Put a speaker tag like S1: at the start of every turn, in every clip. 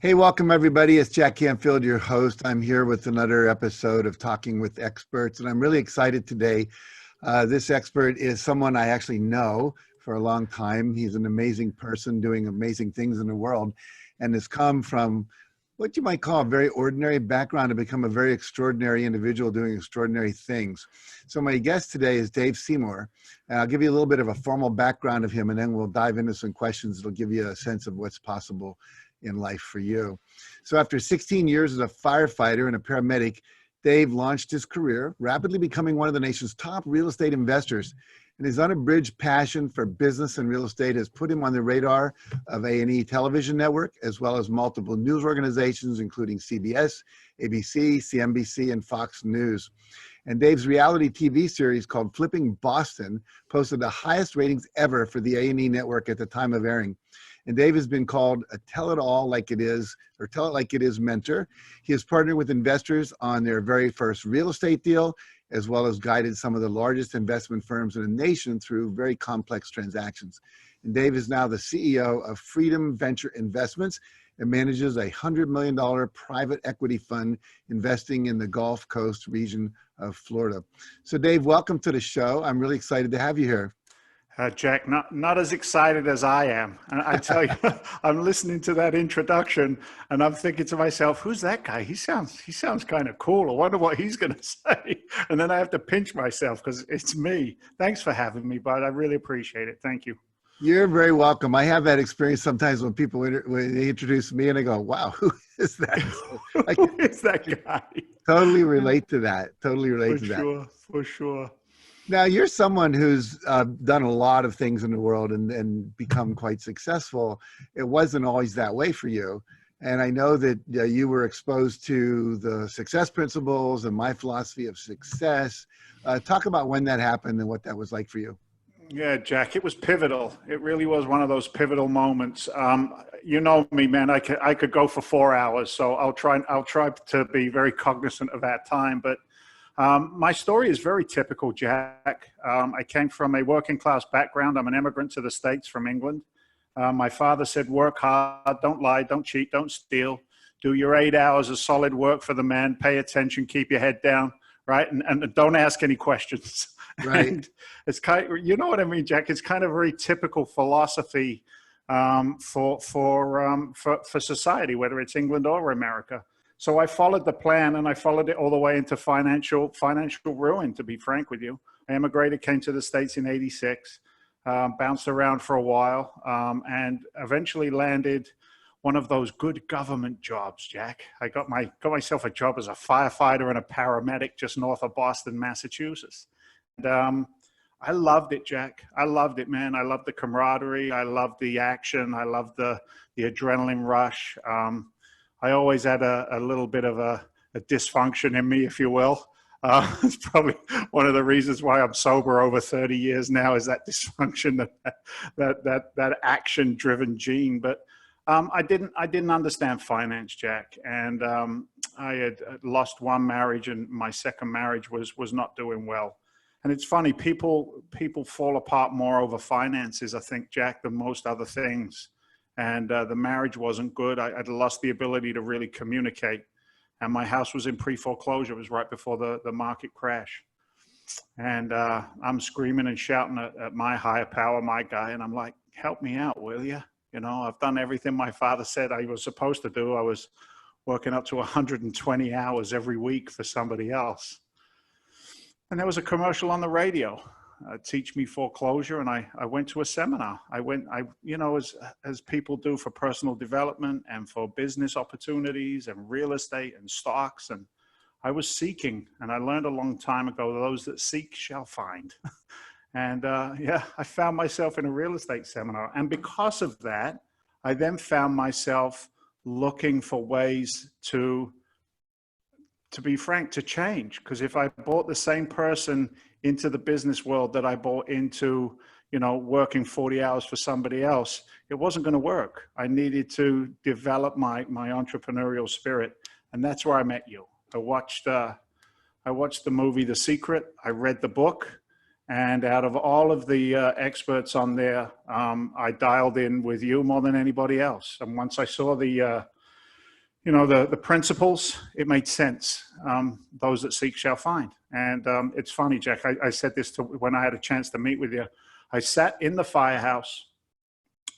S1: Hey, welcome everybody. It's Jack Canfield, your host. I'm here with another episode of Talking with Experts, and I'm really excited today. This expert is someone I actually know for a long time. He's an amazing person doing amazing things in the world and has come from what you might call a very ordinary background to become a very extraordinary individual doing extraordinary things. So my guest today is Dave Seymour. And I'll give you a little bit of a formal background of him, and then we'll dive into some questions that'll give you a sense of what's possible in life for you. So after 16 years as a firefighter and a paramedic, Dave launched his career, rapidly becoming one of the nation's top real estate investors. And his unabridged passion for business and real estate has put him on the radar of A&E television network, as well as multiple news organizations, including CBS, ABC, CNBC, and Fox News. And Dave's reality TV series called Flipping Boston posted the highest ratings ever for the A&E network at the time of airing. And Dave has been called a tell it all like it is, or tell it like it is mentor. He has partnered with investors on their very first real estate deal, as well as guided some of the largest investment firms in the nation through very complex transactions. And Dave is now the CEO of Freedom Venture Investments and manages a $100 million private equity fund investing in the Gulf Coast region of Florida. So Dave, welcome to the show. I'm really excited to have you here.
S2: Jack, not as excited as I am. And I tell you, I'm listening to that introduction and I'm thinking to myself, who's that guy? He sounds kind of cool. I wonder what he's going to say. And then I have to pinch myself because it's me. Thanks for having me, bud. I really appreciate it. Thank you.
S1: You're very welcome. I have that experience sometimes when people, when they introduce me and I go, wow, who is that?
S2: Who is that guy?
S1: Totally relate to that. Totally relate to that.
S2: For sure.
S1: Now, you're someone who's done a lot of things in the world and become quite successful. It wasn't always that way for you. And I know that you were exposed to the success principles and my philosophy of success. Talk about when that happened and what that was like for you.
S2: Yeah, Jack, it was pivotal. It really was one of those pivotal moments. You know me, man, I could go for 4 hours. So I'll try to be very cognizant of that time. But my story is very typical, Jack. I came from a working class background. I'm an immigrant to the States from England. My father said, work hard, don't lie, don't cheat, don't steal. Do your 8 hours of solid work for the man, pay attention, keep your head down, right? And don't ask any questions.
S1: Right.
S2: And it's kind of, you know what I mean, Jack? It's kind of very typical philosophy for society, whether it's England or America. So I followed the plan and I followed it all the way into financial ruin, to be frank with you. I immigrated, came to the States in '86, bounced around for a while, and eventually landed one of those good government jobs, Jack. I got myself a job as a firefighter and a paramedic just north of Boston, Massachusetts. And I loved it, Jack. I loved it, man. I loved the camaraderie. I loved the action. I loved the adrenaline rush. I always had a little bit of a dysfunction in me, if you will. It's probably one of the reasons why I'm sober over 30 years now is that dysfunction, that action-driven gene. But I didn't understand finance, Jack, and I had lost one marriage, and my second marriage was not doing well. And it's funny, people fall apart more over finances, I think, Jack, than most other things. And the marriage wasn't good. I'd lost the ability to really communicate. And my house was in pre-foreclosure. It was right before the market crash. And I'm screaming and shouting at my higher power, my guy. And I'm like, help me out, will you? You know, I've done everything my father said I was supposed to do. I was working up to 120 hours every week for somebody else. And there was a commercial on the radio. Teach me foreclosure, and I went to a seminar. You know, as people do for personal development and for business opportunities and real estate and stocks, and I was seeking, and I learned a long time ago, those that seek shall find. And yeah, I found myself in a real estate seminar, and because of that, I then found myself looking for ways to be frank, to change. Because if I brought the same person into the business world that I bought into, you know, working 40 hours for somebody else, it wasn't going to work. I needed to develop my entrepreneurial spirit. And that's where I met you. I watched the movie The Secret. I read the book. And out of all of the experts on there, I dialed in with you more than anybody else. And once I saw the you know, the principles, it made sense. Those that seek shall find. And it's funny, Jack, I said this when I had a chance to meet with you. I sat in the firehouse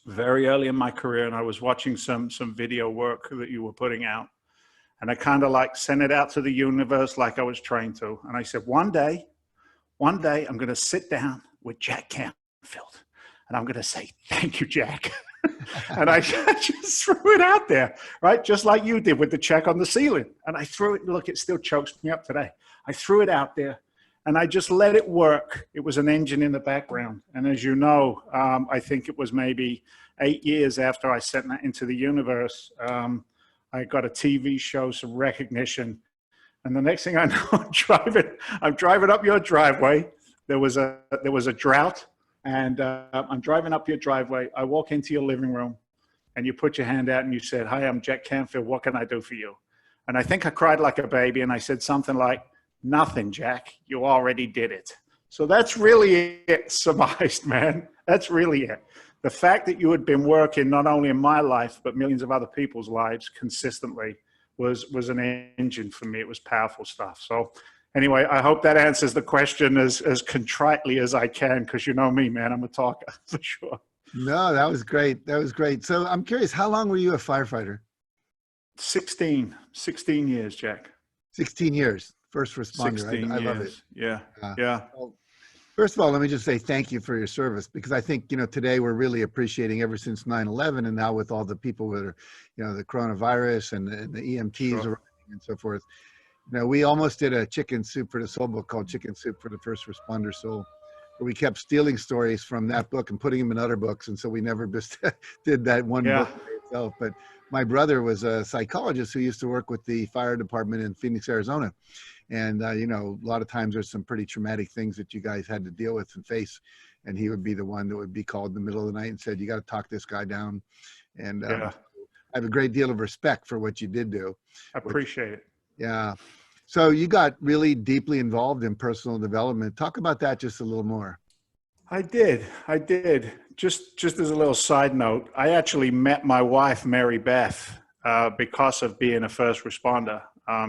S2: very early in my career, and I was watching some video work that you were putting out. And I kind of like sent it out to the universe like I was trained to. And I said, one day, I'm going to sit down with Jack Canfield, and I'm going to say, thank you, Jack. And I just threw it out there, right? Just like you did with the check on the ceiling. And I threw it, look, it still chokes me up today. I threw it out there and I just let it work. It was an engine in the background. And as you know, I think it was maybe 8 years after I sent that into the universe, I got a TV show, some recognition. And the next thing I know, I'm driving up your driveway. There was a drought. And I'm driving up your driveway. I walk into your living room and you put your hand out and you said, hi, I'm Jack Canfield. What can I do for you? And I think I cried like a baby. And I said something like, nothing, Jack. You already did it. So that's really it, surmised, man. That's really it. The fact that you had been working not only in my life, but millions of other people's lives consistently was an engine for me. It was powerful stuff. So anyway, I hope that answers the question as contritely as I can, because you know me, man, I'm a talker for sure.
S1: No, that was great. That was great. So I'm curious, how long were you a firefighter?
S2: 16 years, Jack.
S1: 16 years, first responder.
S2: 16
S1: I
S2: years.
S1: love it.
S2: Yeah.
S1: Well, first of all, let me just say thank you for your service, because I think, today we're really appreciating ever since 9/11, and now with all the people that are, the coronavirus and the EMTs
S2: Sure.
S1: and so forth. We almost did a chicken soup for the soul book called Chicken Soup for the First Responder Soul, where we kept stealing stories from that book and putting them in other books. And so we never just did that one book by itself. But my brother was a psychologist who used to work with the fire department in Phoenix, Arizona. And, a lot of times there's some pretty traumatic things that you guys had to deal with and face. And he would be the one that would be called in the middle of the night and said, you got to talk this guy down. And I have a great deal of respect for what you did do.
S2: I appreciate it.
S1: Yeah. So you got really deeply involved in personal development. Talk about that just a little more.
S2: I did. Just as a little side note, I actually met my wife, Mary Beth, because of being a first responder.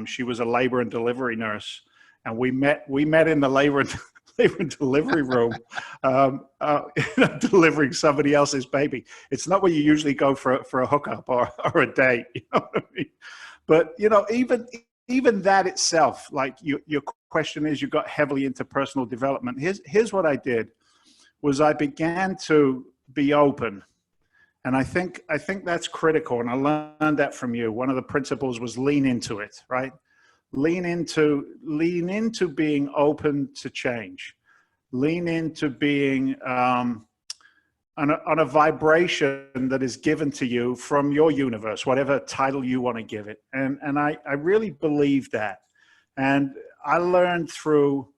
S2: She was a labor and delivery nurse, and we met in the labor and delivery room, delivering somebody else's baby. It's not where you usually go for a hookup or a date. You know what I mean? But even that itself, like your question is, you got heavily into personal development. Here's what I did, was I began to be open. And I think that's critical. And I learned that from you. One of the principles was lean into it, right? Lean into being open to change. Lean into being on a vibration that is given to you from your universe, whatever title you want to give it. And I really believe that. And I learned through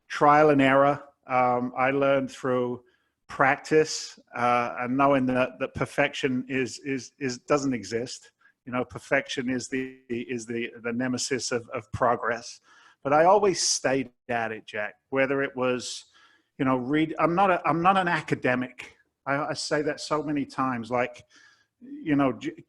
S2: trial and error. I learned through practice and knowing that perfection doesn't exist. Perfection is the nemesis of progress. But I always stayed at it, Jack. Whether it was, I'm not an academic. I say that so many times, like,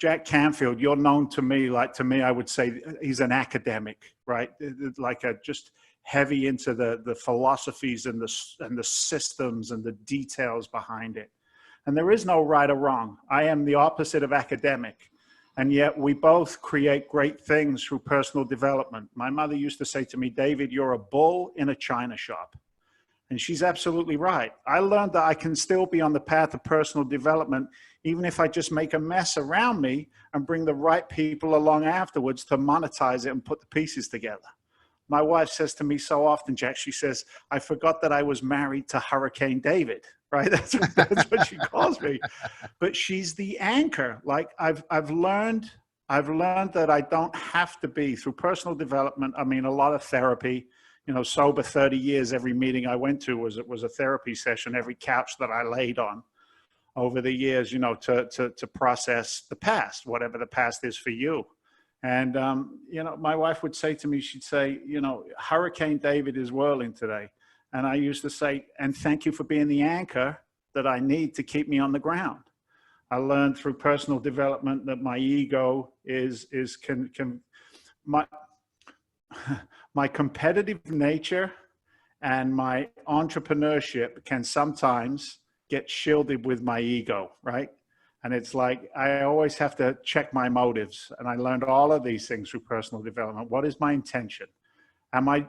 S2: Jack Canfield, you're known to me, I would say he's an academic, right? Like just heavy into the philosophies and the systems and the details behind it. And there is no right or wrong. I am the opposite of academic. And yet we both create great things through personal development. My mother used to say to me, David, you're a bull in a china shop. And she's absolutely right. I learned that I can still be on the path of personal development, even if I just make a mess around me and bring the right people along afterwards to monetize it and put the pieces together. My wife says to me so often, Jack, she says, I forgot that I was married to Hurricane David, right? That's what she calls me. But she's the anchor. Like I've learned that I don't have to be, through personal development, a lot of therapy, sober 30 years, every meeting I went to was a therapy session, every couch that I laid on over the years, to process the past, whatever the past is for you. And, my wife would say to me, she'd say, Hurricane David is whirling today. And I used to say, and thank you for being the anchor that I need to keep me on the ground. I learned through personal development that my ego my my competitive nature and my entrepreneurship can sometimes get shielded with my ego, right? And it's like, I always have to check my motives. And I learned all of these things through personal development. What is my intention?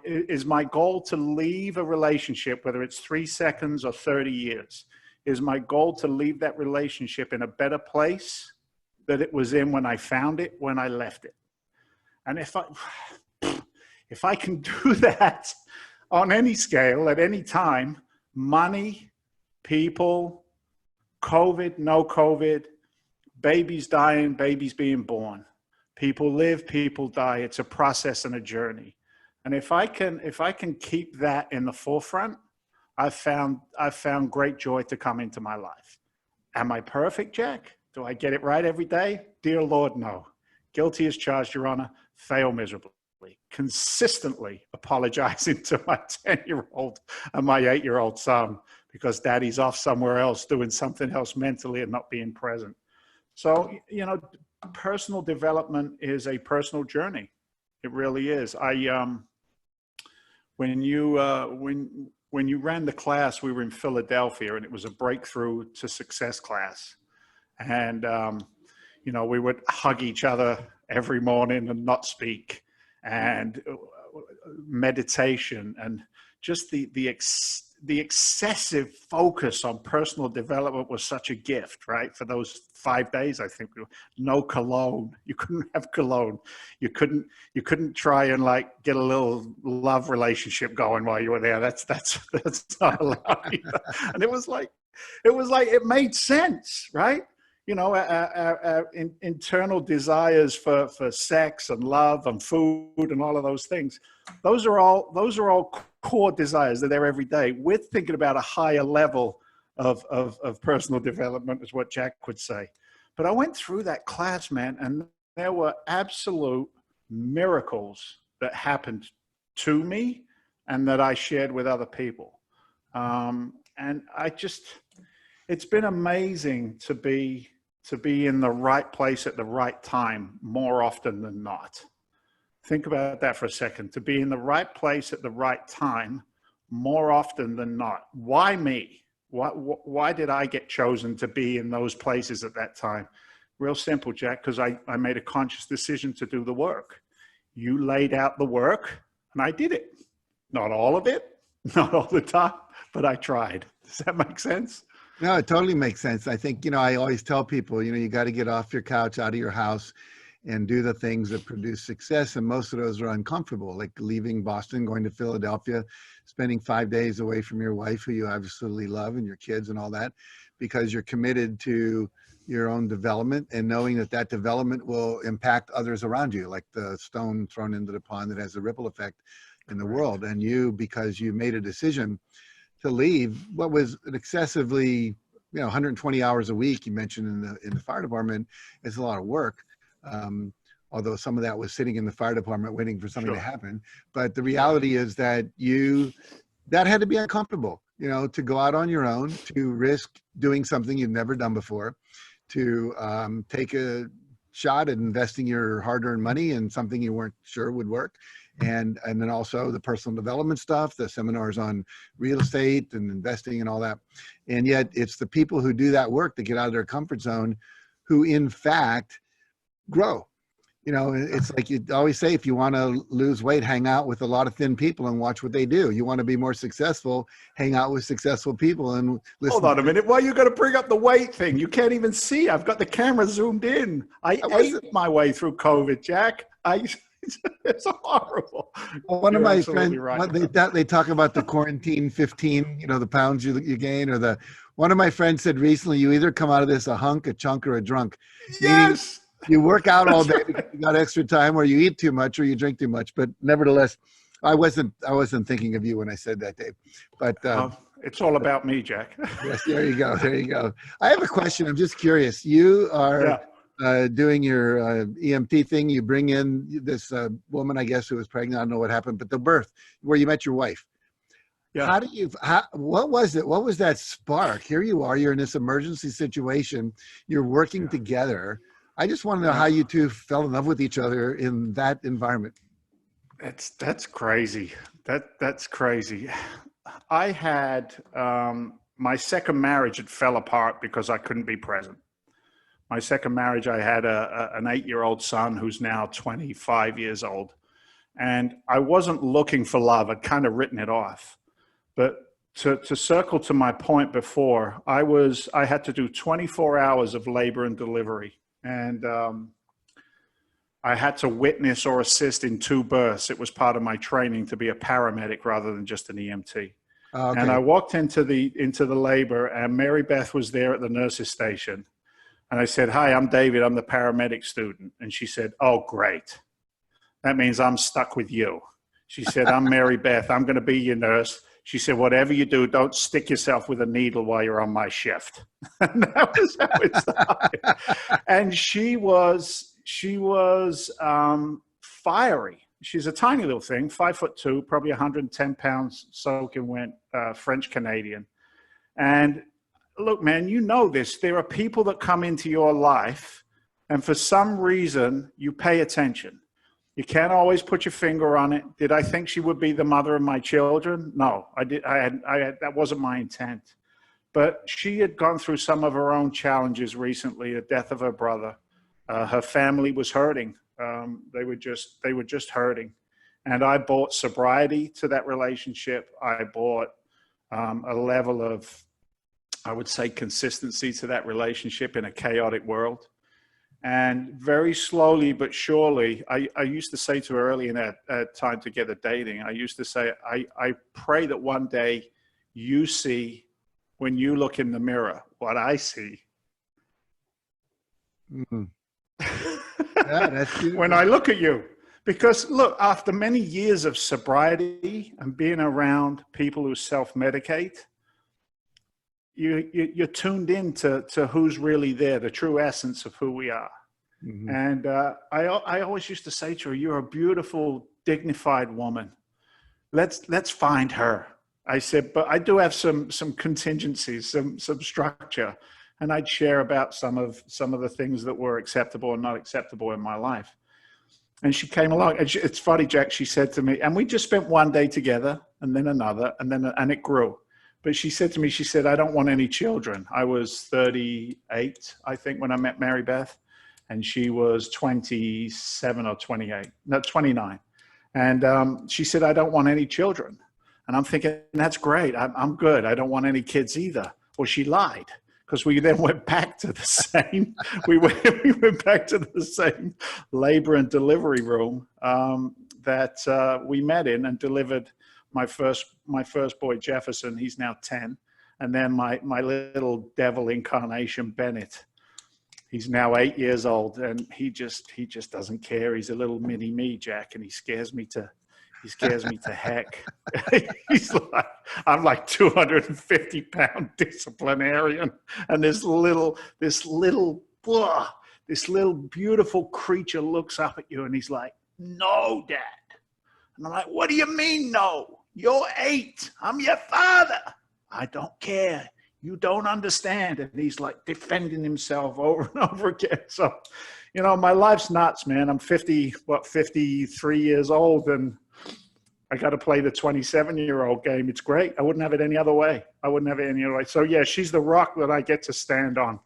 S2: Is my goal to leave a relationship, whether it's 3 seconds or 30 years? Is my goal to leave that relationship in a better place that it was in when I found it, when I left it? And if I can do that on any scale, at any time, money, people, COVID, no COVID, babies dying, babies being born, people live, people die. It's a process and a journey. And if I can keep that in the forefront, I've found great joy to come into my life. Am I perfect, Jack? Do I get it right every day? Dear Lord, no. Guilty as charged, Your Honor. Fail miserably. Consistently apologizing to my 10-year-old and my 8-year-old son because daddy's off somewhere else doing something else mentally and not being present. So, you know, personal development is a personal journey. It really is. When you ran the class, we were in Philadelphia, and it was a breakthrough to success class. And, you know, we would hug each other every morning and not speak, and meditation, and just the excessive focus on personal development was such a gift, right? For those 5 days, I think, no cologne. You couldn't have cologne. You couldn't try and like get a little love relationship going while you were there. That's not allowed either. And it was like, it made sense, right? You know, internal desires for sex and love and food and all of those things. Those are all core desires. They're there every day. We're thinking about a higher level of personal development, is what Jack would say. But I went through that class, man, and there were absolute miracles that happened to me and that I shared with other people. And it's been amazing to be in the right place at the right time more often than not. Think about that for a second. To be in the right place at the right time more often than not. Why me? Why did I get chosen to be in those places at that time? Real simple, Jack, because I made a conscious decision to do the work. You laid out the work, and I did it. Not all of it, not all the time, but I tried. Does that make sense?
S1: No, it totally makes sense. I think, you know, I always tell people, you know, you got to get off your couch, out of your house, and do the things that produce success. And most of those are uncomfortable, like leaving Boston, going to Philadelphia, spending 5 days away from your wife, who you absolutely love, and your kids and all that, because you're committed to your own development and knowing that that development will impact others around you, like the stone thrown into the pond that has a ripple effect in the world. And you, because you made a decision to leave what was an excessively, you know, 120 hours a week, you mentioned in the fire department, is a lot of work. Although some of that was sitting in the fire department waiting for something to happen. But the reality is that that had to be uncomfortable, you know, to go out on your own, to risk doing something you've never done before, to take a shot at investing your hard-earned money in something you weren't sure would work. And then also the personal development stuff, the seminars on real estate and investing and all that. And yet it's the people who do that work that get out of their comfort zone who in fact grow. You know, it's like you always say, if you want to lose weight, hang out with a lot of thin people and watch what they do. You want to be more successful, hang out with successful people and listen. Hold
S2: on a minute. Why are you going to bring up the weight thing? You can't even see. I've got the camera zoomed in. I ate my way through COVID, Jack. It's horrible.
S1: Well, one of my friends, right. They talk about the quarantine 15, you know, the pounds you gain, or one of my friends said recently, you either come out of this a hunk, a chunk, or a drunk.
S2: Yes.
S1: You work out all day because you got extra time, or you eat too much, or you drink too much. But nevertheless, I wasn't thinking of you when I said that, Dave. But
S2: it's all about me, Jack.
S1: Yes, there you go. There you go. I have a question. I'm just curious. You are doing your EMT thing. You bring in this woman, I guess, who was pregnant. I don't know what happened, but the birth where you met your wife.
S2: Yeah.
S1: What was it? What was that spark? Here you are, you're in this emergency situation, you're working
S2: Yeah.
S1: together. I just want to know
S2: Yeah.
S1: how you two fell in love with each other in that environment.
S2: That's crazy. That's crazy. I had my second marriage. It fell apart because I couldn't be present. My second marriage, I had an 8-year-old son who's now 25 years old, and I wasn't looking for love. I'd kind of written it off. But to circle to my point before, I had to do 24 hours of labor and delivery, and I had to witness or assist in 2 births. It was part of my training to be a paramedic rather than just an EMT.
S1: Oh,
S2: And I
S1: okay.
S2: walked into the labor, and Mary Beth was there at the nurse's station. And I said, "Hi, I'm David. I'm the paramedic student." And she said, "Oh, great. That means I'm stuck with you." She said, "I'm Mary Beth. I'm going to be your nurse." She said, "Whatever you do, don't stick yourself with a needle while you're on my shift." And that was how it started. And she was fiery. She's a tiny little thing, 5'2", probably 110 pounds, soaking wet, French Canadian. And look, man, you know this. There are people that come into your life, and for some reason, you pay attention. You can't always put your finger on it. Did I think she would be the mother of my children? No, I did. That wasn't my intent. But she had gone through some of her own challenges recently, the death of her brother. Her family was hurting. They were just hurting. And I brought sobriety to that relationship. I brought a level of, I would say, consistency to that relationship in a chaotic world. And very slowly but surely, I used to say to her early in that time together dating, I used to say, I pray that one day you see, when you look in the mirror, what I see.
S1: Mm. Yeah, that's beautiful.
S2: When I look at you. Because look, after many years of sobriety and being around people who self-medicate, you're tuned in to who's really there, the true essence of who we are.
S1: Mm-hmm.
S2: And I always used to say to her, "You're a beautiful, dignified woman. Let's find her." I said, "But I do have some contingencies, some structure." And I'd share about some of the things that were acceptable and not acceptable in my life. And she came along, and it's funny, Jack, she said to me, and we just spent one day together, and then another, and it grew. But she said to me, she said, "I don't want any children." I was 38, I think, when I met Mary Beth, and she was 27 or 28, no, 29. And she said, "I don't want any children." And I'm thinking, that's great. I'm good. I don't want any kids either. Well, she lied, because we then went back to the same, we went back to the same labor and delivery room that we met in, and delivered my first boy, Jefferson. He's now 10. And then my little devil incarnation, Bennett. He's now 8 years old, and he just doesn't care. He's a little mini me, Jack, and he scares me to heck. I'm like 250-pound disciplinarian, and this little beautiful creature looks up at you, and he's like, "No, Dad." And I'm like, "What do you mean, no? You're 8. I'm your father." "I don't care. You don't understand." And he's like defending himself over and over again. So, my life's nuts, man. I'm 53 years old, and I got to play the 27-year-old game. It's great. I wouldn't have it any other way. So yeah, she's the rock that I get to stand on.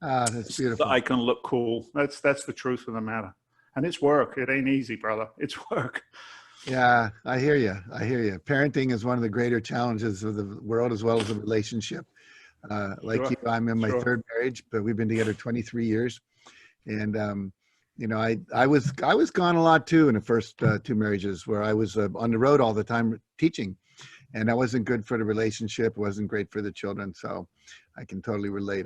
S1: Ah, that's beautiful.
S2: So I can look cool. That's the truth of the matter. And it's work. It ain't easy, brother. It's work.
S1: Yeah, I hear you. Parenting is one of the greater challenges of the world, as well as the relationship. Like
S2: Sure.
S1: you, I'm in my
S2: Sure.
S1: third marriage, but we've been together 23 years. And, I was gone a lot too in the first 2 marriages, where I was on the road all the time teaching, and that wasn't good for the relationship. It wasn't great for the children. So I can totally relate.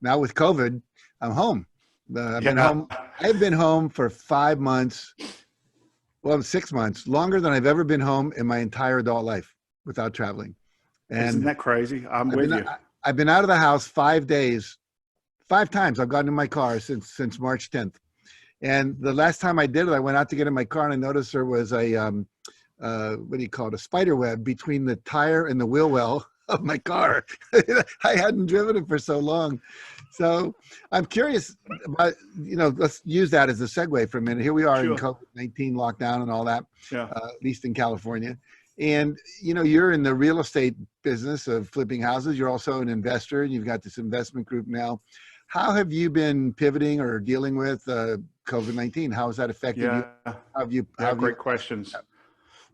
S1: Now with COVID, I'm home. Been home. I've been home for 5 months. Well, 6 months, longer than I've ever been home in my entire adult life without traveling. And
S2: isn't that crazy?
S1: I've been out of the house 5 days, 5 times. I've gotten in my car since March 10th. And the last time I did it, I went out to get in my car, and I noticed there was a what do you call it, a spider web between the tire and the wheel well of my car. I hadn't driven it for so long. So I'm curious about, let's use that as a segue for a minute. Here we are in
S2: Sure.
S1: COVID-19 lockdown and all that,
S2: Yeah.
S1: at least in California. And, you're in the real estate business of flipping houses. You're also an investor, and you've got this investment group now. How have you been pivoting or dealing with COVID-19? How has that affected you?
S2: Yeah.
S1: How have
S2: Great questions.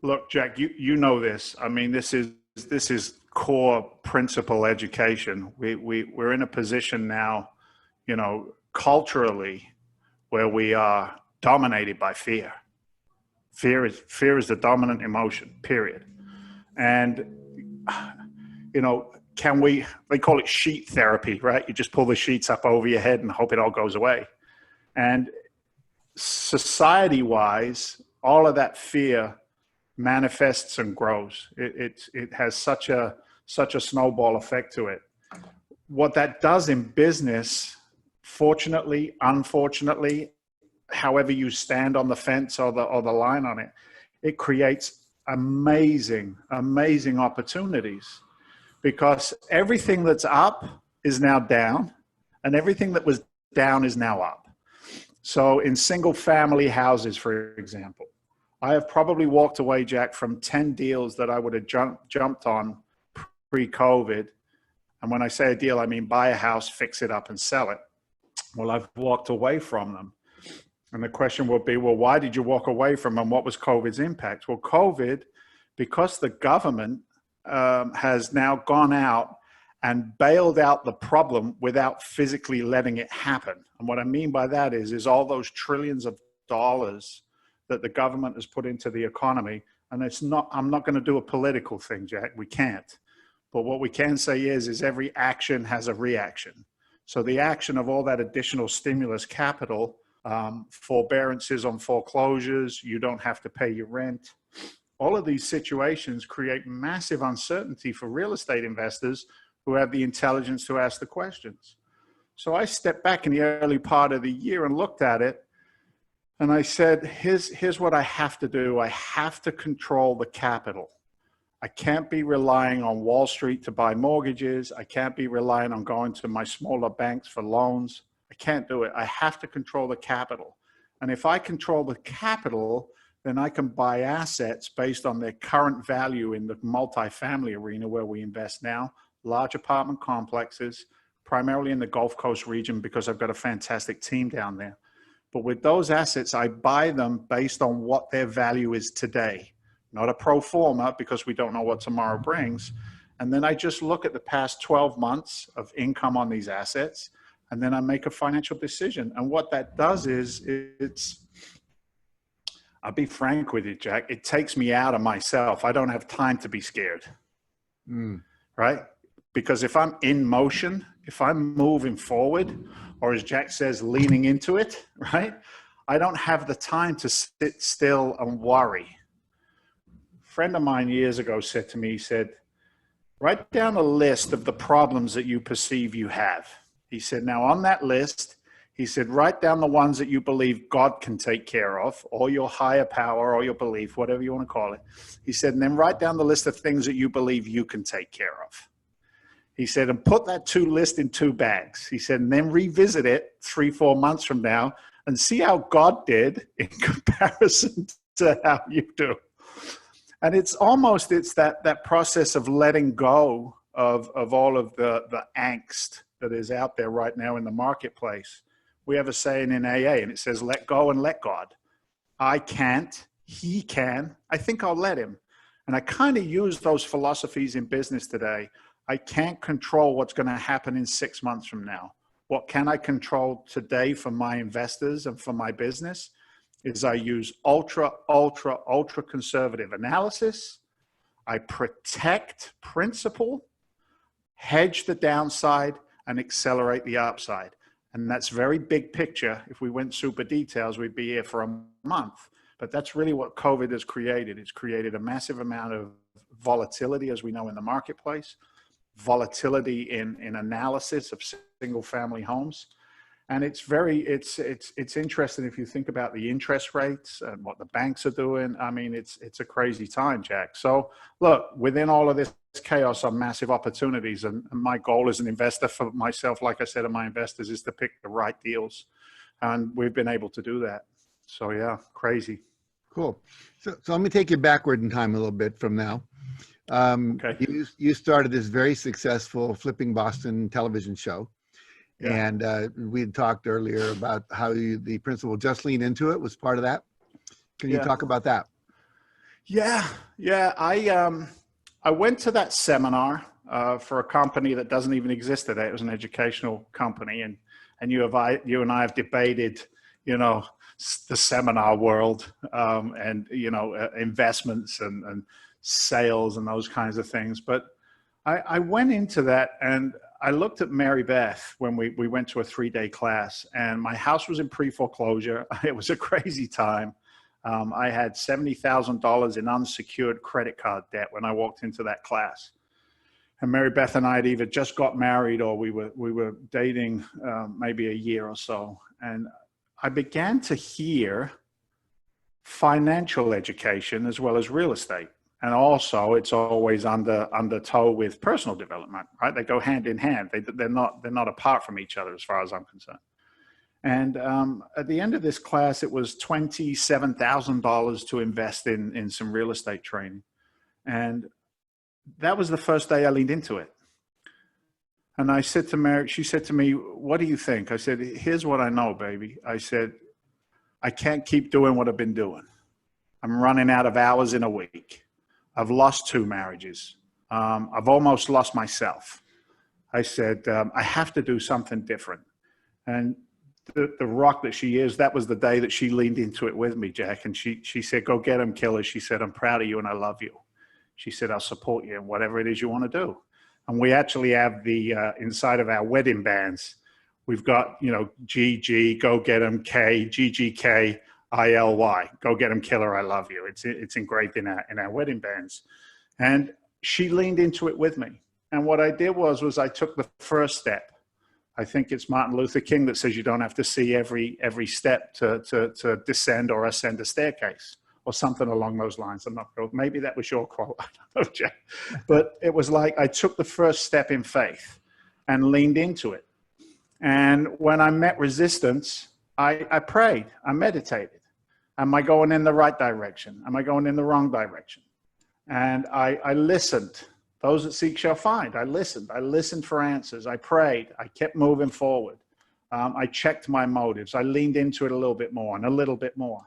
S2: Look, Jack, you know this. I mean, this is core principle education. We're in a position now, culturally, where we are dominated by fear. Fear is the dominant emotion, period. And they call it sheet therapy, right? You just pull the sheets up over your head and hope it all goes away. And society-wise, all of that fear manifests and grows. It has such a snowball effect to it. What that does in business, fortunately, unfortunately, however you stand on the fence or the line on it, it creates amazing opportunities, because everything that's up is now down, and everything that was down is now up. So in single family houses, for example, I have probably walked away, Jack, from 10 deals that I would have jumped on pre-COVID. And when I say a deal, I mean buy a house, fix it up, and sell it. Well, I've walked away from them. And the question will be, well, why did you walk away from them? What was COVID's impact? Well, COVID, because the government has now gone out and bailed out the problem without physically letting it happen. And what I mean by that is all those trillions of dollars that the government has put into the economy. And I'm not going to do a political thing, Jack. We can't. But what we can say is every action has a reaction. So the action of all that additional stimulus capital, forbearances on foreclosures, you don't have to pay your rent. All of these situations create massive uncertainty for real estate investors who have the intelligence to ask the questions. So I stepped back in the early part of the year and looked at it. And I said, here's what I have to do. I have to control the capital. I can't be relying on Wall Street to buy mortgages. I can't be relying on going to my smaller banks for loans. I can't do it. I have to control the capital. And if I control the capital, then I can buy assets based on their current value in the multifamily arena where we invest now, large apartment complexes, primarily in the Gulf Coast region, because I've got a fantastic team down there. But with those assets, I buy them based on what their value is today, not a pro forma, because we don't know what tomorrow brings. And then I just look at the past 12 months of income on these assets, and then I make a financial decision. And what that does is I'll be frank with you, Jack, it takes me out of myself. I don't have time to be scared, right? Because if I'm in motion, if I'm moving forward, or as Jack says, leaning into it, right? I don't have the time to sit still and worry. A friend of mine years ago said to me, he said, write down a list of the problems that you perceive you have. He said, now on that list, he said, write down the ones that you believe God can take care of, or your higher power, or your belief, whatever you want to call it. He said, and then write down the list of things that you believe you can take care of. He said, and put that list in 2 bags. He said, and then revisit it 3-4 months from now and see how God did in comparison to how you do. And it's that process of letting go of all of the angst that is out there right now in the marketplace. We have a saying in AA, and it says, let go and let God. I can't, he can, I think I'll let him. And I kind of use those philosophies in business today. I can't control what's going to happen in 6 months from now. What can I control today for my investors and for my business is I use ultra conservative analysis. I protect principle, hedge the downside, and accelerate the upside. And that's very big picture. If we went super details, we'd be here for a month. But that's really what COVID has created. It's created a massive amount of volatility, as we know, in the marketplace, volatility in analysis of single family homes. And it's interesting if you think about the interest rates and what the banks are doing. I mean, it's a crazy time, Jack. So look, within all of this chaos are massive opportunities. And my goal as an investor for myself, like I said, and my investors, is to pick the right deals. And we've been able to do that. So yeah, crazy.
S1: Cool. So let me take you backward in time a little bit from now.
S2: Okay.
S1: You started this very successful Flipping Boston television show.
S2: Yeah.
S1: And we had talked earlier about how the principle just lean into it was part of that. Can you talk about that?
S2: Yeah. I went to that seminar for a company that doesn't even exist today. It was an educational company, and you and I have debated, the seminar world, and investments and sales and those kinds of things. But I went into that, and I looked at Mary Beth when we went to a 3-day class, and my house was in pre-foreclosure. It was a crazy time. I had $70,000 in unsecured credit card debt when I walked into that class. And Mary Beth and I had either just got married or we were dating maybe a year or so. And I began to hear financial education as well as real estate. And also, it's always under tow with personal development, right? They go hand in hand. They're not apart from each other as far as I'm concerned. And at the end of this class, it was $27,000 to invest in some real estate training. And that was the first day I leaned into it. And I said to Mary, she said to me, "What do you think?" I said, "Here's what I know, baby." I said, "I can't keep doing what I've been doing. I'm running out of hours in a week. I've lost 2 marriages. I've almost lost myself." I said, "I have to do something different." And the rock that she is, that was the day that she leaned into it with me, Jack. And she said, "Go get them, killer." She said, "I'm proud of you and I love you." She said, "I'll support you in whatever it is you want to do." And we actually have the inside of our wedding bands, we've got, GG, go get them, K, GGK, ILY, go get them, killer, I love you. It's engraved in our wedding bands. And she leaned into it with me. And what I did was I took the first step. I think it's Martin Luther King that says you don't have to see every step to descend or ascend a staircase, or something along those lines. I'm not sure. Maybe that was your quote. I don't know, Jack. But it was like I took the first step in faith and leaned into it. And when I met resistance, I prayed, I meditated. Am I going in the right direction? Am I going in the wrong direction? And I listened. Those that seek shall find. I listened for answers. I prayed. I kept moving forward. I checked my motives. I leaned into it a little bit more and a little bit more.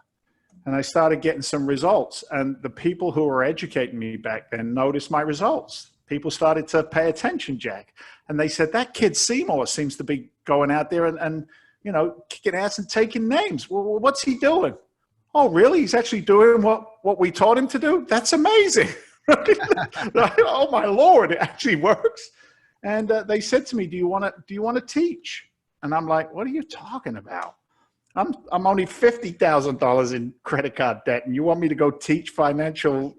S2: And I started getting some results. And the people who were educating me back then noticed my results. People started to pay attention, Jack. And they said, "That kid Seymour seems to be going out there and kicking ass and taking names. Well, what's he doing?" "Oh, really? He's actually doing what we taught him to do? That's amazing." Oh my Lord, it actually works. And they said to me, do you want to teach? And I'm like, "What are you talking about? I'm only $50,000 in credit card debt, and you want me to go teach financial,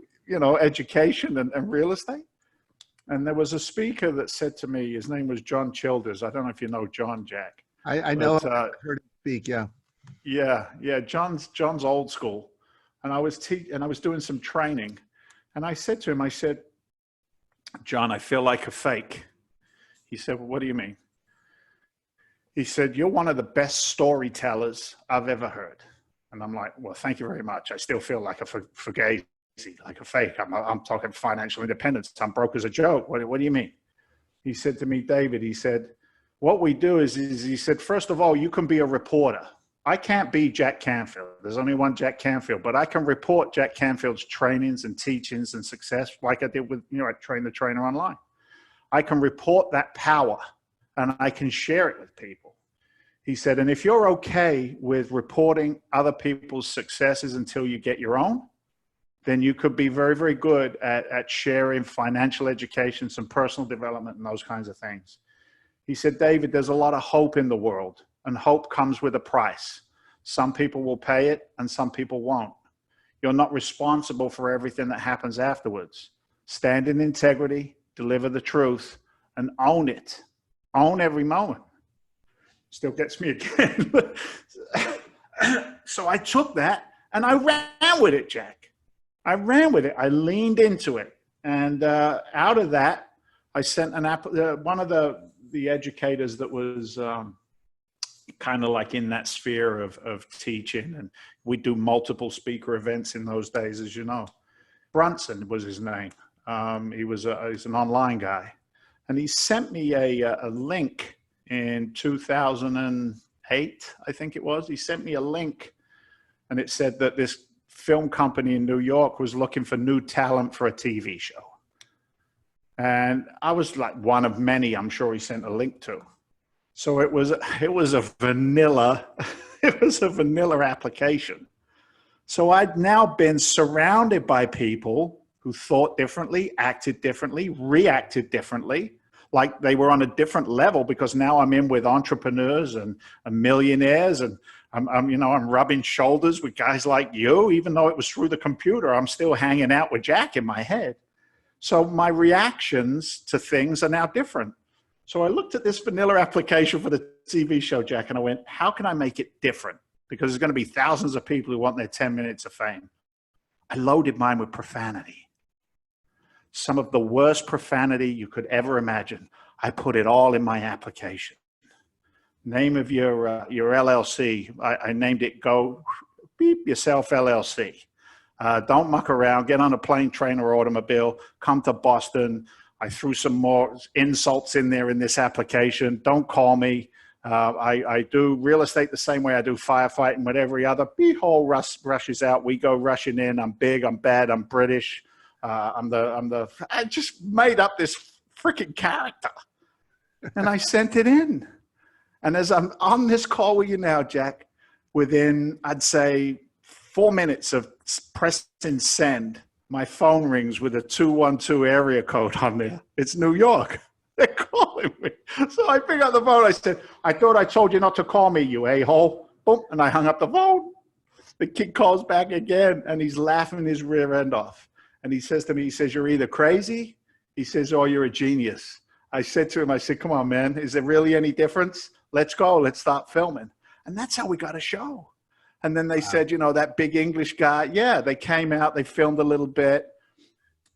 S2: education and real estate?" And there was a speaker that said to me, his name was John Childers. I don't know if you know John, Jack.
S1: I know. I've heard him speak. Yeah.
S2: Yeah. John's old school, and I was doing some training, and I said to him, I said, "John, I feel like a fake." He said, "Well, what do you mean?" He said, "You're one of the best storytellers I've ever heard." And I'm like, "Well, thank you very much. I still feel like a fugazi, like a fake. I'm talking financial independence. I'm broke as a joke. What do you mean?" He said to me, "David," he said, "what we do is he said, first of all, you can be a reporter. I can't be Jack Canfield. There's only one Jack Canfield, but I can report Jack Canfield's trainings and teachings and success like I did with, I trained the trainer online. I can report that power and I can share it with people." He said, "And if you're okay with reporting other people's successes until you get your own, then you could be very, very good at sharing financial education, some personal development and those kinds of things." He said, "David, there's a lot of hope in the world, and hope comes with a price. Some people will pay it and some people won't. You're not responsible for everything that happens afterwards. Stand in integrity, deliver the truth, and own it. Own every moment. Still gets me again. So I took that and I ran with it, Jack. I ran with it. I leaned into it. And out of that, I sent one of the educators that was kind of like in that sphere of teaching. And we do multiple speaker events in those days, as you know. Brunson was his name. He's an online guy. And he sent me a link in 2008, I think it was. He sent me a link, and it said that this film company in New York was looking for new talent for a TV show. And I was like one of many, I'm sure he sent a link to. So it was a vanilla, it was a vanilla application. So I'd now been surrounded by people who thought differently, acted differently, reacted differently, like they were on a different level, because now I'm in with entrepreneurs and millionaires, and I'm rubbing shoulders with guys like you. Even though it was through the computer, I'm still hanging out with Jack in my head. So my reactions to things are now different. So I looked at this vanilla application for the TV show, Jack, and I went, how can I make it different? Because there's going to be thousands of people who want their 10 minutes of fame. I loaded mine with profanity. Some of the worst profanity you could ever imagine. I put it all in my application. Name of your LLC. I named it Go Beep Yourself LLC. Don't muck around. Get on a plane, train, or automobile. Come to Boston. I threw some more insults in there in this application. Don't call me. I do real estate the same way I do firefighting with every other. Beehole rushes out. We go rushing in. I'm big. I'm bad. I'm British. I just made up this freaking character, and I sent it in. And as I'm on this call with you now, Jack, within, I'd say 4 minutes of pressing send, my phone rings with a 212 area code on there. It's New York. They're calling me. So I pick up the phone. I said, I thought I told you not to call me, you a-hole. Boom. And I hung up the phone. The kid calls back again, and he's laughing his rear end off. And he says to me, he says, you're either crazy, he says, or you're a genius. I said to him, I said, come on, man, is there really any difference? Let's go, let's start filming. And that's how we got a show. And then they said, that big English guy, yeah, they came out, they filmed a little bit.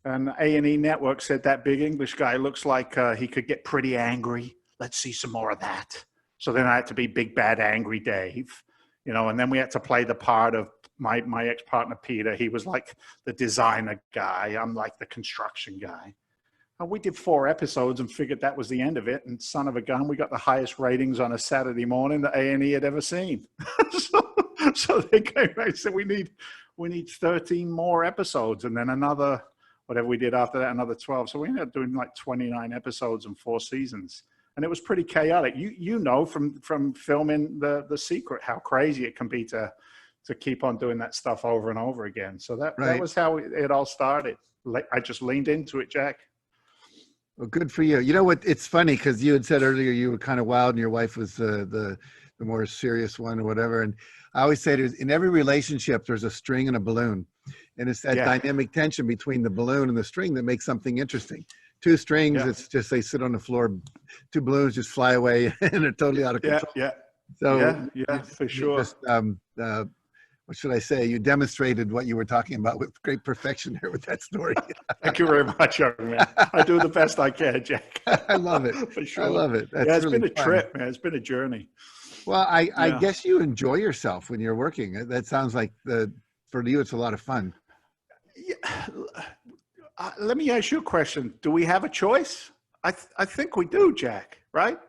S2: And A&E Network said that big English guy looks like he could get pretty angry. Let's see some more of that. So then I had to be Big Bad Angry Dave, and then we had to play the part of my ex-partner, Peter. He was like the designer guy. I'm like the construction guy. And we did 4 episodes and figured that was the end of it. And son of a gun, we got the highest ratings on a Saturday morning that A&E had ever seen. so they came back and said, we need 13 more episodes. And then another, whatever we did after that, another 12. So we ended up doing like 29 episodes and 4 seasons. And it was pretty chaotic. You know from filming The Secret how crazy it can be to keep on doing that stuff over and over again. So that was how it all started. I just leaned into it, Jack.
S1: Well, good for you. You know what? It's funny because you had said earlier you were kind of wild and your wife was the more serious one or whatever. And I always say in every relationship, there's a string and a balloon. And it's that dynamic tension between the balloon and the string that makes something interesting. 2 strings, it's just they sit on the floor. 2 balloons just fly away and they're totally out of control. So
S2: for sure.
S1: Just, what should I say? You demonstrated what you were talking about with great perfection here with that story.
S2: Thank you very much, young man. I do the best I can, Jack.
S1: I love it.
S2: For sure.
S1: I love it. That's
S2: it's
S1: really
S2: been a
S1: fun.
S2: trip, man. It's been a journey.
S1: Well, I guess you enjoy yourself when you're working. That sounds like for you, it's a lot of fun.
S2: Let me ask you a question. Do we have a choice? I think we do, Jack, right?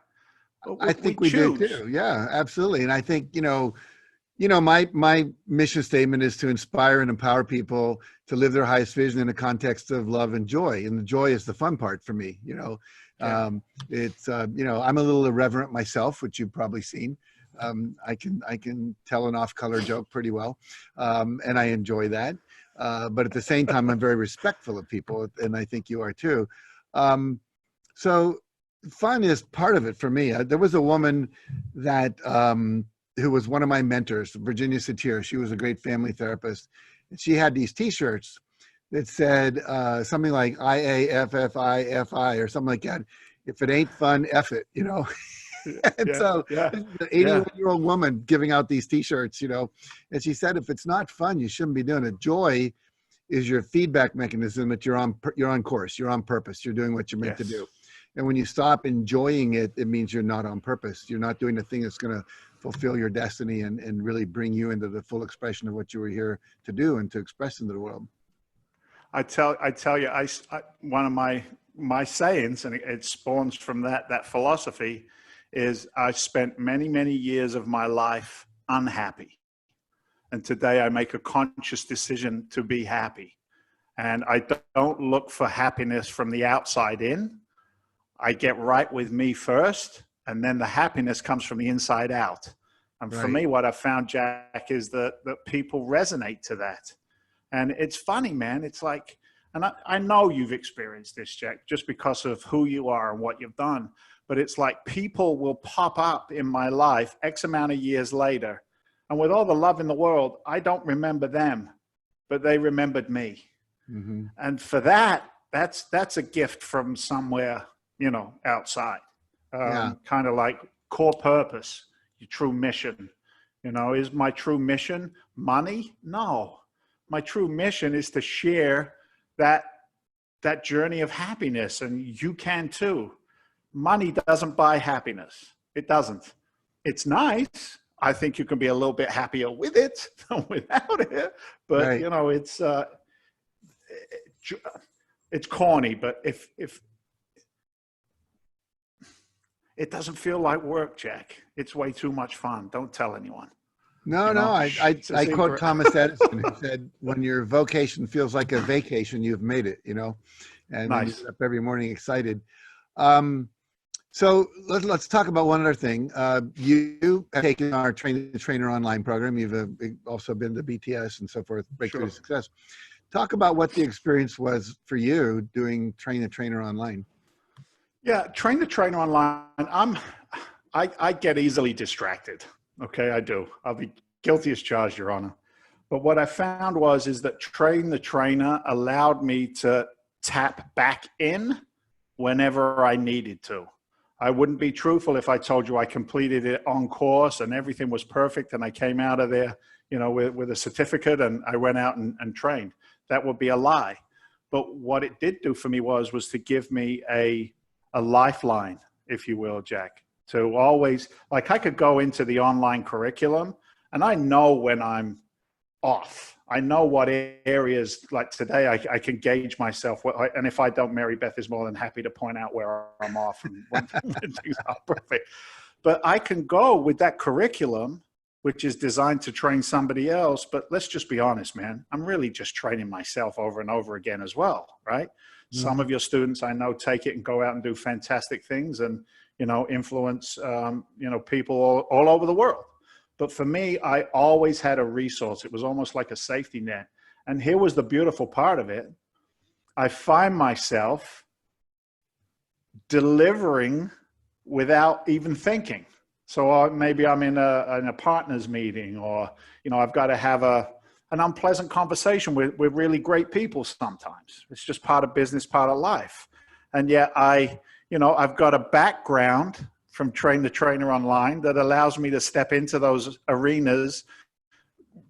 S1: I think we do too. Yeah, absolutely. And I think, my mission statement is to inspire and empower people to live their highest vision in a context of love and joy. And the joy is the fun part for me. It's, I'm a little irreverent myself, which you've probably seen. I can tell an off-color joke pretty well. And I enjoy that. But at the same time, I'm very respectful of people. And I think you are too. So fun is part of it for me. There was a woman that, who was one of my mentors, Virginia Satir. She was a great family therapist. And she had these t-shirts that said something like IAFFIFI or something like that. If it ain't fun, F it, And
S2: Yeah,
S1: so
S2: yeah,
S1: this is an
S2: yeah.
S1: 81-year-old woman giving out these t-shirts, and she said, if it's not fun, you shouldn't be doing it. Joy is your feedback mechanism that you're on course, you're on purpose, you're doing what you're meant to
S2: Yes.
S1: do. And when you stop enjoying it, it means you're not on purpose. You're not doing the thing that's going to fulfill your destiny and really bring you into the full expression of what you were here to do and to express into the world.
S2: I tell you, one of my sayings, and it spawns from that philosophy, is I spent many years of my life unhappy, and today I make a conscious decision to be happy. And I don't look for happiness from the outside in. I get right with me first, and then the happiness comes from the inside out. And for
S1: Right.
S2: me, what I've found, Jack, is that people resonate to that. And it's funny, man. It's like, and I know you've experienced this, Jack, just because of who you are and what you've done. But it's like people will pop up in my life X amount of years later. And with all the love in the world, I don't remember them, but they remembered me.
S1: Mm-hmm.
S2: And for that, that's a gift from somewhere, outside.
S1: Yeah.
S2: Kind of like core purpose, your true mission. Is my true mission money? No. My true mission is to share that journey of happiness, and you can too. Money doesn't buy happiness. It doesn't. It's nice. I think you can be a little bit happier with it than without it. But
S1: Right.
S2: it's corny. But if it doesn't feel like work, Jack, it's way too much fun. Don't tell anyone.
S1: No,
S2: It's a
S1: I quote
S2: secret.
S1: Thomas Edison, who said, when your vocation feels like a vacation, you've made it, and then you
S2: Nice.
S1: get up every morning excited. So let's talk about one other thing. You have taken our Train the Trainer online program. You've also been to BTS and so forth, Breakthrough to
S2: Sure.
S1: Success. Talk about what the experience was for you doing Train the Trainer online.
S2: Yeah, Train the Trainer online. I get easily distracted. Okay, I do. I'll be guilty as charged, Your Honor. But what I found is that Train the Trainer allowed me to tap back in whenever I needed to. I wouldn't be truthful if I told you I completed it on course and everything was perfect and I came out of there, with a certificate and I went out and trained. That would be a lie. But what it did do for me was to give me a lifeline, if you will, Jack, to always, like, I could go into the online curriculum and I know when I'm off. I know what areas, like today, I can gauge myself. And if I don't, Mary Beth is more than happy to point out where I'm off and when things are perfect. But I can go with that curriculum, which is designed to train somebody else. But let's just be honest, man. I'm really just training myself over and over again as well, right?
S1: Mm-hmm.
S2: Some of your students I know take it and go out and do fantastic things and, influence, people all over the world. But for me, I always had a resource. It was almost like a safety net. And here was the beautiful part of it. I find myself delivering without even thinking. So maybe I'm in a partner's meeting, or, I've got to have an unpleasant conversation with really great people sometimes. It's just part of business, part of life. And yet I've got a background from Train the Trainer online that allows me to step into those arenas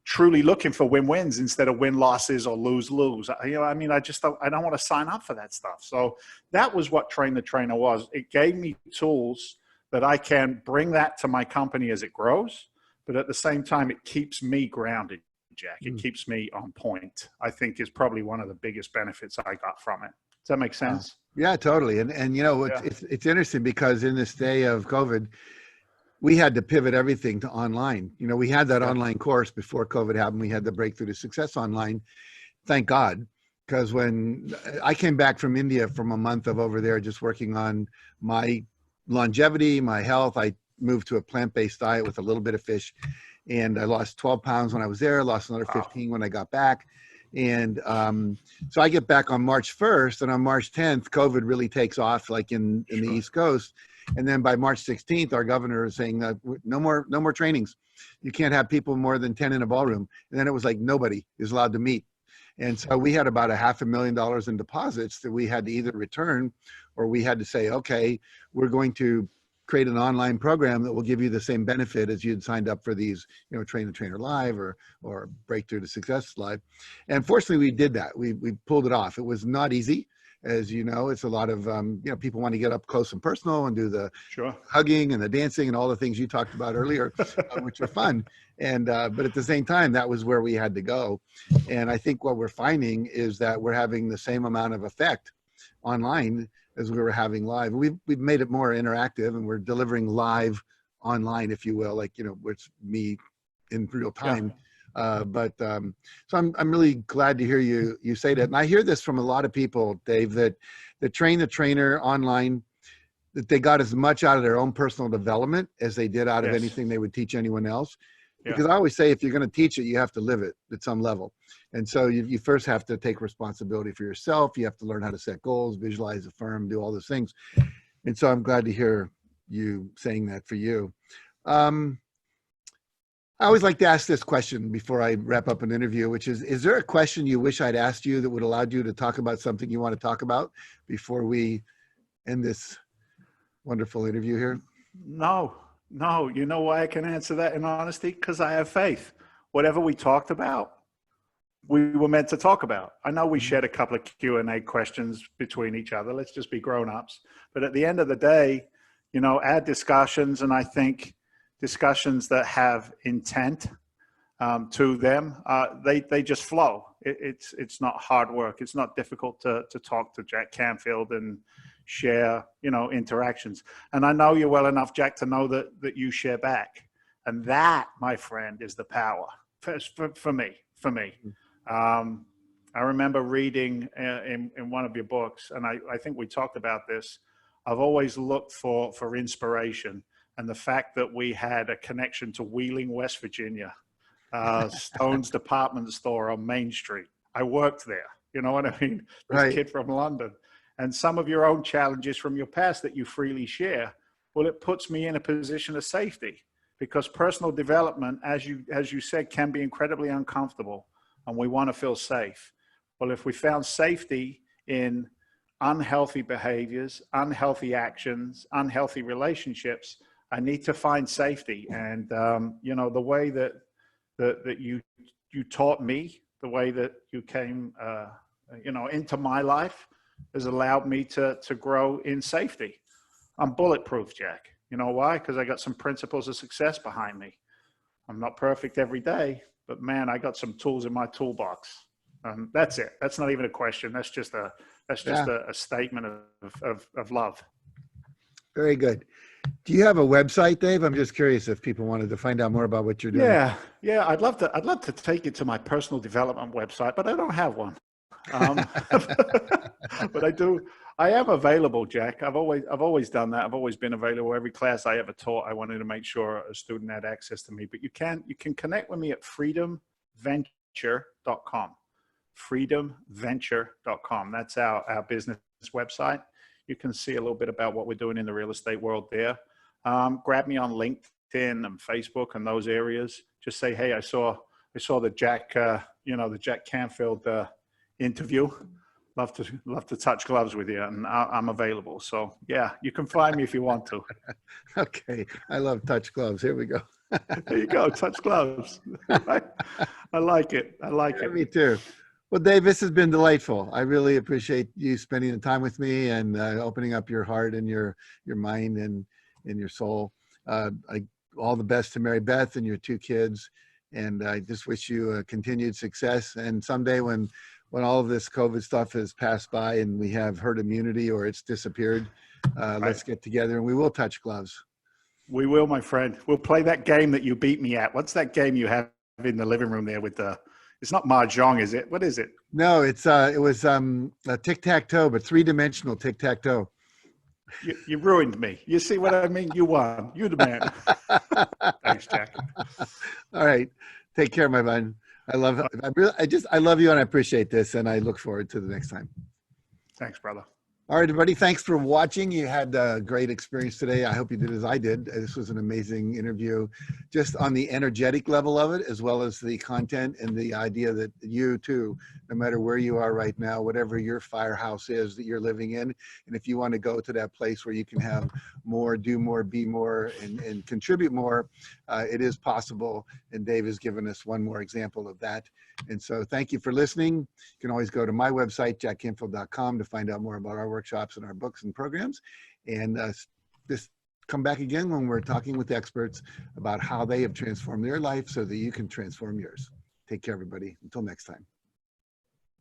S2: truly looking for win-wins instead of win-losses or lose-lose. I don't want to sign up for that stuff. So that was what Train the Trainer was. It gave me tools that I can bring that to my company as it grows, but at the same time, it keeps me grounded, Jack. It keeps me on point, I think, is probably one of the biggest benefits I got from it. Does that make sense?
S1: Yeah, totally. And it's interesting because in this day of COVID, we had to pivot everything to online. We had that online course before COVID happened. We had the Breakthrough to Success online. Thank God. Because when I came back from India from a month of over there, just working on my longevity, my health, I moved to a plant-based diet with a little bit of fish. And I lost 12 pounds when I was there, lost another 15 when I got back. And so I get back on March 1st, and on March 10th, COVID really takes off, like in the East Coast. And then by March 16th, our governor is saying no more trainings. You can't have people more than 10 in a ballroom. And then it was like nobody is allowed to meet. And so we had about $500,000 in deposits that we had to either return, or we had to say, okay, we're going to create an online program that will give you the same benefit as you'd signed up for these, Train the Trainer Live or Breakthrough to Success Live. And fortunately, we did that. We pulled it off. It was not easy. As you know, it's a lot of, people want to get up close and personal and do the
S2: Sure.
S1: hugging and the dancing and all the things you talked about earlier, which are fun. And, but at the same time, that was where we had to go. And I think what we're finding is that we're having the same amount of effect online as we were having live. We've made it more interactive, and we're delivering live online, if you will, like, where it's me in real time. Yeah. So I'm really glad to hear you say that. And I hear this from a lot of people, Dave, that train the trainer online, that they got as much out of their own personal development as they did out of anything they would teach anyone else. Because I always say, if you're going to teach it, you have to live it at some level. And so you first have to take responsibility for yourself. You have to learn how to set goals, visualize, affirm, do all those things. And so I'm glad to hear you saying that for you. I always like to ask this question before I wrap up an interview, which is there a question you wish I'd asked you that would allow you to talk about something you want to talk about before we end this wonderful interview here?
S2: No. You know why I can answer that in honesty? Because I have faith. Whatever we talked about, we were meant to talk about. I know we shared a couple of Q&A questions between each other. Let's just be grown-ups. But at the end of the day, our discussions, and I think discussions that have intent to them, they just flow. It's not hard work. It's not difficult to talk to Jack Canfield and share, interactions. And I know you well enough, Jack, to know that you share back. And that, my friend, is the power for me. I remember reading in one of your books, and I think we talked about this. I've always looked for inspiration. And the fact that we had a connection to Wheeling, West Virginia, Stone's department store on Main Street. I worked there. You know what I mean? This
S1: Right.
S2: kid from London. And some of your own challenges from your past that you freely share, well, it puts me in a position of safety, because personal development, as you said, can be incredibly uncomfortable, and we want to feel safe. Well, if we found safety in unhealthy behaviors, unhealthy actions, unhealthy relationships, I need to find safety. And, the way that you taught me, the way that you came, into my life has allowed me to grow in safety. I'm bulletproof, Jack. You know why? Because I got some principles of success behind me. I'm not perfect every day, but man, I got some tools in my toolbox. That's it. That's not even a question. That's just a statement of love.
S1: Very good. Do you have a website, Dave? I'm just curious if people wanted to find out more about what you're doing.
S2: Yeah. I'd love to take you to my personal development website, but I don't have one. But I do. I am available, Jack. I've always done that. I've always been available. Every class I ever taught, I wanted to make sure a student had access to me. But you can connect with me at freedomventure.com. freedomventure.com. That's our business website. You can see a little bit about what we're doing in the real estate world there. Grab me on LinkedIn and Facebook and those areas. Just say, hey, I saw the Jack, the Jack Canfield interview. Love to touch gloves with you, and I'm available. So yeah, you can find me if you want to.
S1: Okay, I love touch gloves. Here we go.
S2: There you go, touch gloves. I like it.
S1: Me too. Well, Dave, this has been delightful. I really appreciate you spending the time with me and opening up your heart and your mind and your soul. All the best to Mary Beth and your two kids. And I just wish you a continued success. And someday when all of this COVID stuff has passed by and we have herd immunity or it's disappeared, let's get together and we will touch gloves.
S2: We will, my friend. We'll play that game that you beat me at. What's that game you have in the living room there with the... It's not mahjong, is it? What is it?
S1: No, it was a tic-tac-toe, but three-dimensional tic-tac-toe.
S2: You ruined me. You see what I mean? You won. You're the man. Thanks, Jack.
S1: All right. Take care, my man. I love you and I appreciate this, and I look forward to the next time.
S2: Thanks, brother.
S1: All right, everybody. Thanks for watching. You had a great experience today. I hope you did as I did. This was an amazing interview, just on the energetic level of it, as well as the content and the idea that you too, no matter where you are right now, whatever your firehouse is that you're living in, and if you want to go to that place where you can have more, do more, be more, and contribute more, it is possible. And Dave has given us one more example of that. And so thank you for listening. You can always go to my website, jackcanfield.com, to find out more about our workshops and our books and programs. And just come back again when we're talking with experts about how they have transformed their life so that you can transform yours. Take care, everybody. Until next time.